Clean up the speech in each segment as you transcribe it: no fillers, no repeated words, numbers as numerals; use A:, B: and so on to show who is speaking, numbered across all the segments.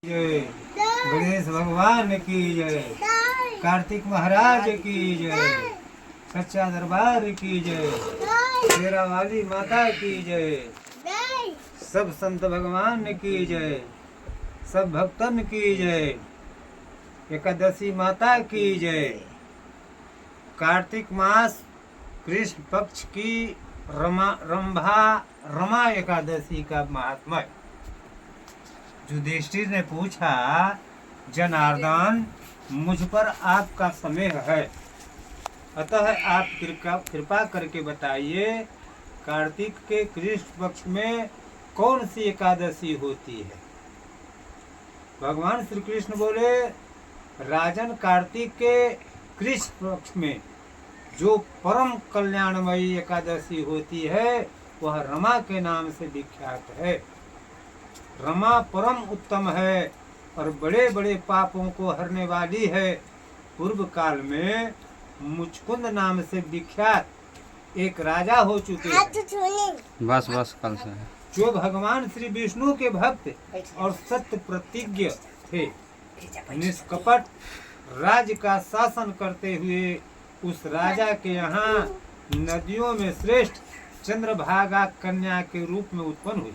A: जय गणेश भगवान की जय, कार्तिक महाराज की जय, सच्चा दरबार की जय, शेरा वाली माता की जय, सब संत भगवान की जय, सब भक्तन की जय, एकादशी माता की जय। कार्तिक मास कृष्ण पक्ष की रमा एकादशी का महात्मा। युधिष्ठिर ने पूछा, जनार्दन मुझ पर आपका समय है, अतः आप कृपा करके बताइए कार्तिक के कृष्ण पक्ष में कौन सी एकादशी होती है। भगवान श्री कृष्ण बोले, राजन कार्तिक के कृष्ण पक्ष में जो परम कल्याणमयी एकादशी होती है वह रमा के नाम से विख्यात है। रमा परम उत्तम है और बड़े बड़े पापों को हरने वाली है। पूर्व काल में मुचकुंद नाम से विख्यात एक राजा हो चुके हैं,
B: बस कल से
A: जो भगवान श्री विष्णु के भक्त और सत्य प्रतिज्ञ थे। निष्कपट राज्य का शासन करते हुए उस राजा के यहाँ नदियों में श्रेष्ठ चंद्रभागा कन्या के रूप में उत्पन्न हुई।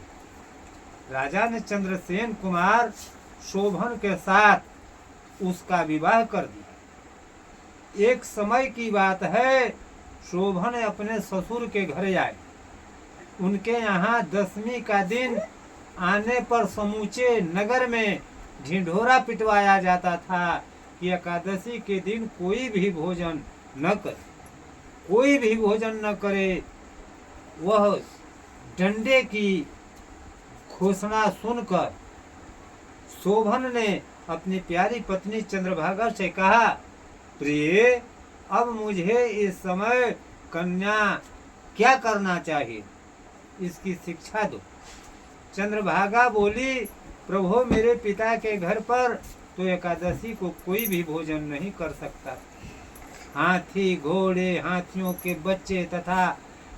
A: राजा ने चंद्रसेन कुमार शोभन के साथ उसका विवाह कर दिया। एक समय की बात है, शोभन अपने ससुर के घर आए। उनके यहाँ दशमी का दिन आने पर समूचे नगर में ढिंढोरा पिटवाया जाता था कि एकादशी के दिन कोई भी भोजन न करे, कोई भी भोजन न करे। वह डंडे की घोषणा सुनकर शोभन ने अपनी प्यारी पत्नी चंद्रभागा से कहा, प्रिय, अब मुझे इस समय कन्या क्या करना चाहिए, इसकी शिक्षा दो। चंद्रभागा बोली, प्रभु, मेरे पिता के घर पर तो एकादशी को कोई भी भोजन नहीं कर सकता। हाथी, घोड़े, हाथियों के बच्चे तथा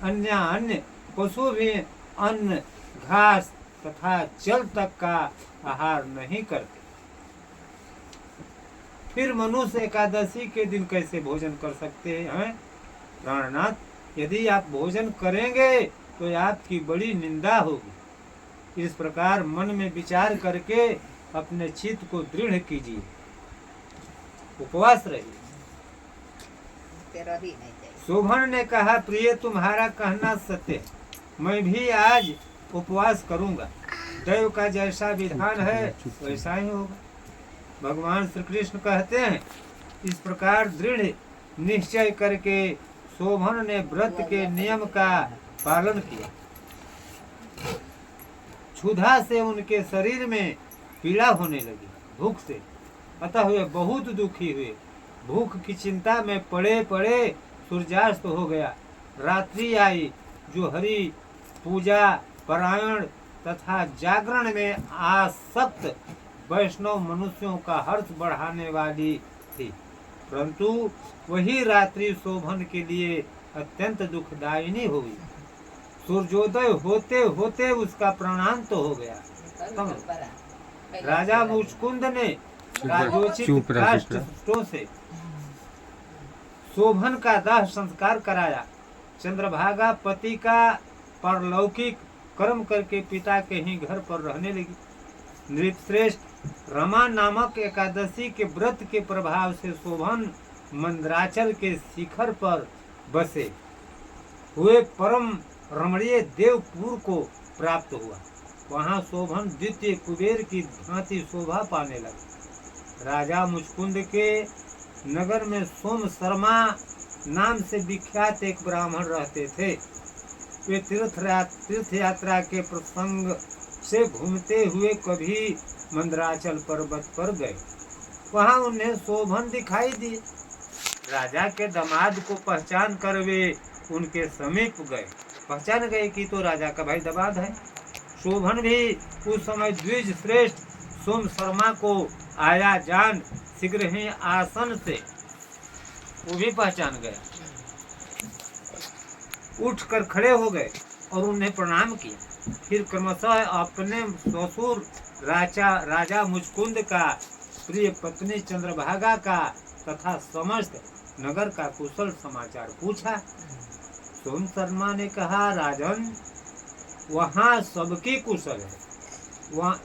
A: अन्य पशु भी अन्न, घास तथा जल तक का आहार नहीं करते। फिर मनुष्य एकादशी के दिन कैसे भोजन कर सकते हैं? प्राणनाथ, यदि आप भोजन करेंगे तो आपकी बड़ी निंदा होगी। इस प्रकार मन में विचार करके अपने चित्त को दृढ़ कीजिए, उपवास रहिए। शोभन ने कहा, प्रिय, तुम्हारा कहना सत्य है, मैं भी आज उपवास करूंगा। दैव का जैसा विधान है वैसा ही होगा। भगवान श्री कृष्ण कहते हैं, इस प्रकार दृढ़ निश्चय करके शोभन ने व्रत के नियम का पालन किया। क्षुधा से उनके शरीर में पीड़ा होने लगी, भूख से, अतः वे बहुत दुखी हुए। भूख की चिंता में पड़े पड़े सूर्यास्त हो गया। रात्रि आई, जो हरि पूजा परायण तथा जागरण में आसक्त वैष्णव मनुष्यों का हर्ष बढ़ाने वाली थी, परंतु वही रात्रि शोभन के लिए अत्यंत दुखदायिनी हुई। सूर्योदय होते होते उसका प्राणांत तो हो गया। राजा मुचकुंद ने राजोचित काष्ठों से शोभन का दाह संस्कार कराया। चंद्रभागा पति का परलौकिक कर्म करके पिता के ही घर पर रहने लगी। नृपश्रेष्ठ रमा नामक एकादशी के व्रत के प्रभाव से शोभन मंदराचल के शिखर पर बसे हुए परम रमणीय देवपुर को प्राप्त हुआ। वहां शोभन द्वितीय कुबेर की भांति शोभा पाने लगा। राजा मुचकुंद के नगर में सोम शर्मा नाम से विख्यात एक ब्राह्मण रहते थे। वे तीर्थ यात्रा के प्रसंग से घूमते हुए कभी मंदराचल पर्वत पर गए। वहां उन्हें शोभन दिखाई दी। राजा के दामाद को पहचान कर वे उनके समीप गए। पहचान गए कि तो राजा का भाई दामाद है। शोभन भी उस समय द्विज श्रेष्ठ सोम शर्मा को आया जान शीघ्र ही आसन से वो भी पहचान गया, उठकर खड़े हो गए और उन्हें प्रणाम किया। फिर क्रमशः अपने ससुर राजा मुचकुंद का, प्रिय पत्नी चंद्रभागा का तथा समस्त नगर का कुशल समाचार पूछा। सोम शर्मा ने कहा, राजन, वहाँ सबकी कुशल है,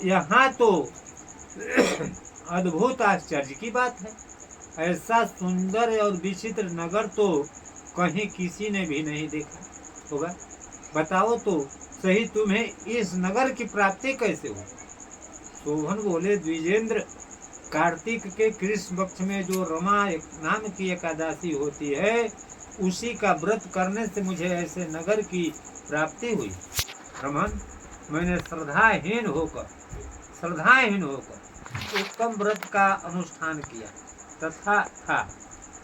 A: यहाँ तो अद्भुत आश्चर्य की बात है। ऐसा सुंदर और विचित्र नगर तो कहीं किसी ने भी नहीं देखा होगा। बताओ तो सही, तुम्हें इस नगर की प्राप्ति कैसे हुई? शोभन बोले, द्विजेंद्र, कार्तिक के कृष्ण पक्ष में जो रमा नाम की एकादशी होती है, उसी का व्रत करने से मुझे ऐसे नगर की प्राप्ति हुई। रमन, मैंने श्रद्धाहीन होकर उत्तम व्रत का अनुष्ठान किया तथा था,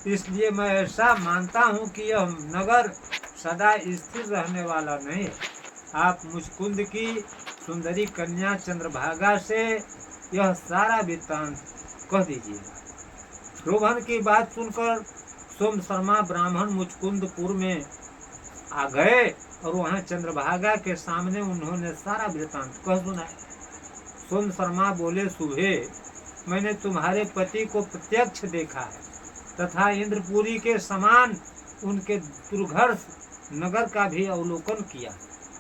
A: इसलिए मैं ऐसा मानता हूँ कि यह नगर सदा स्थिर रहने वाला नहीं है। आप मुचकुंद की सुंदरी कन्या चंद्रभागा से यह सारा वृत्तांत कह दीजिए। शोभन की बात सुनकर सोम शर्मा ब्राह्मण मुचकुंदपुर में आ गए और वहाँ चंद्रभागा के सामने उन्होंने सारा वृत्तांत कह सुनाया। सोम शर्मा बोले, सुबे, मैंने तुम्हारे पति को प्रत्यक्ष देखा है तथा इंद्रपुरी के समान उनके दुर्घर्ष नगर का भी अवलोकन किया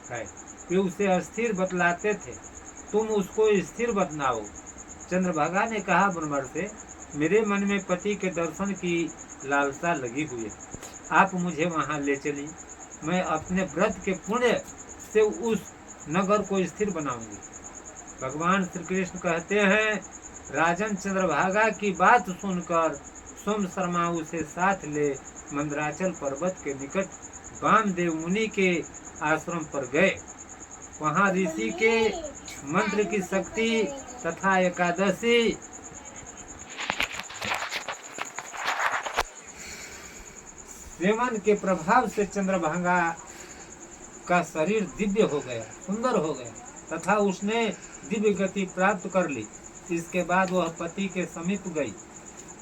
A: है। वे उसे अस्थिर बतलाते थे, तुम उसको स्थिर बतलाओ। चंद्रभागा ने कहा, ब्रह्मण से, मेरे मन में पति के दर्शन की लालसा लगी हुई है, आप मुझे वहाँ ले चलिए। मैं अपने व्रत के पुण्य से उस नगर को स्थिर बनाऊंगी। भगवान श्री कृष्ण कहते हैं, राजन, चंद्रभागा की बात सुनकर सोम शर्मा उसे साथ ले मंदराचल पर्वत के निकट वामदेव मुनि के आश्रम पर गए। वहाँ ऋषि के मंत्र की शक्ति तथा एकादशी सेवन के प्रभाव से चंद्रभागा का शरीर दिव्य हो गया, सुंदर हो गया तथा उसने दिव्य गति प्राप्त कर ली। इसके बाद वह पति के समीप गई।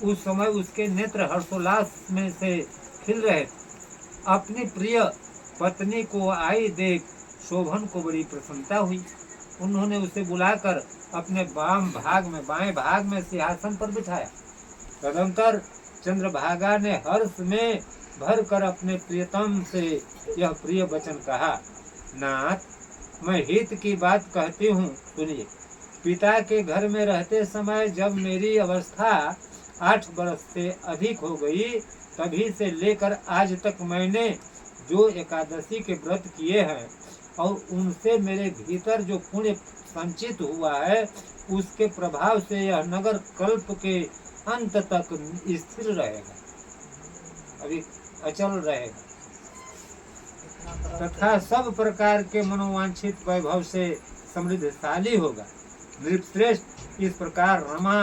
A: उस समय उसके नेत्र हर्षोल्लास में से खिल रहे थे। अपनी प्रिय पत्नी को आई देख शोभन को बड़ी प्रसन्नता हुई। उन्होंने उसे बुलाकर अपने बाएं भाग में सिंहासन पर बिठाया। तदंतर चंद्रभागा ने हर्ष में भरकर अपने प्रियतम से यह प्रिय वचन कहा, नाथ, मैं हित की बात कहती हूँ, सुनिए। पिता के घर में रहते समय जब मेरी अवस्था 8 वर्ष से अधिक हो गई, तभी से लेकर आज तक मैंने जो एकादशी के व्रत किए हैं और उनसे मेरे भीतर जो पुण्य संचित हुआ है, उसके प्रभाव से यह नगर कल्प के अंत तक स्थिर रहेगा, अभी अचल रहेगा तथा सब प्रकार के मनोवांछित वैभव से समृद्धशाली होगा। नृपश्रेष्ठ, इस प्रकार रमा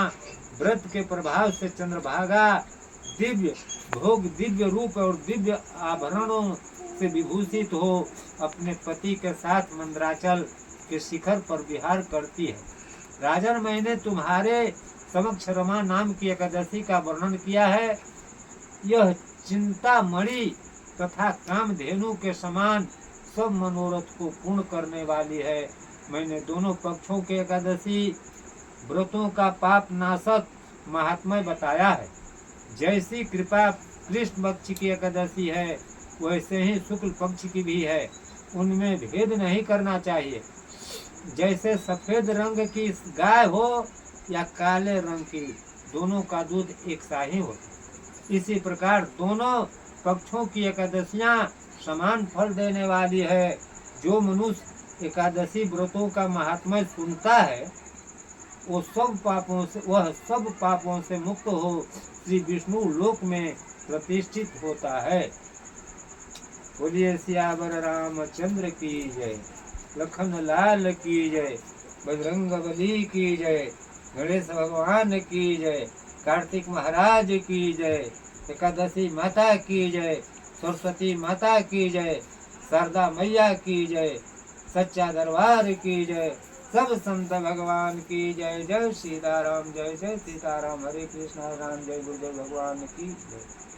A: व्रत के प्रभाव से चंद्रभागा दिव्य भोग, दिव्य रूप और दिव्य आभरणों से विभूषित हो अपने पति के साथ मंदराचल के शिखर पर विहार करती है। राजन, मैंने तुम्हारे समक्ष रमा नाम की एकादशी का वर्णन किया है। यह चिंतामणि तथा कामधेनु के समान सब मनोरथ को पूर्ण करने वाली है। मैंने दोनों पक्षों के एकादशी व्रतों का पाप नाशक महात्म्य बताया है। जैसी कृपा कृष्ण पक्ष की एकादशी है, वैसे ही शुक्ल पक्ष की भी है। उनमें भेद नहीं करना चाहिए। जैसे सफेद रंग की गाय हो या काले रंग की, दोनों का दूध एक सा ही होता है। इसी प्रकार दोनों पक्षों की एकादशियां समान फल देने वाली है। जो मनुष्य एकादशी व्रतों का महात्म्य सुनता है, वह सब पापों से मुक्त हो श्री विष्णु लोक में प्रतिष्ठित होता है। बोलिए सियावर रामचंद्र की जय, लखन लाल की जय, बजरंग बली की जय, गणेश भगवान की जय, कार्तिक महाराज की जय, एकादशी माता की जय, सरस्वती माता की जय, शारदा मैया की जय, सच्चा दरबार की जय, सब संत भगवान की जय। जय सीताराम, जय जय सीताराम, हरे कृष्ण, हरे राम, जय गुरुदेव भगवान की जय।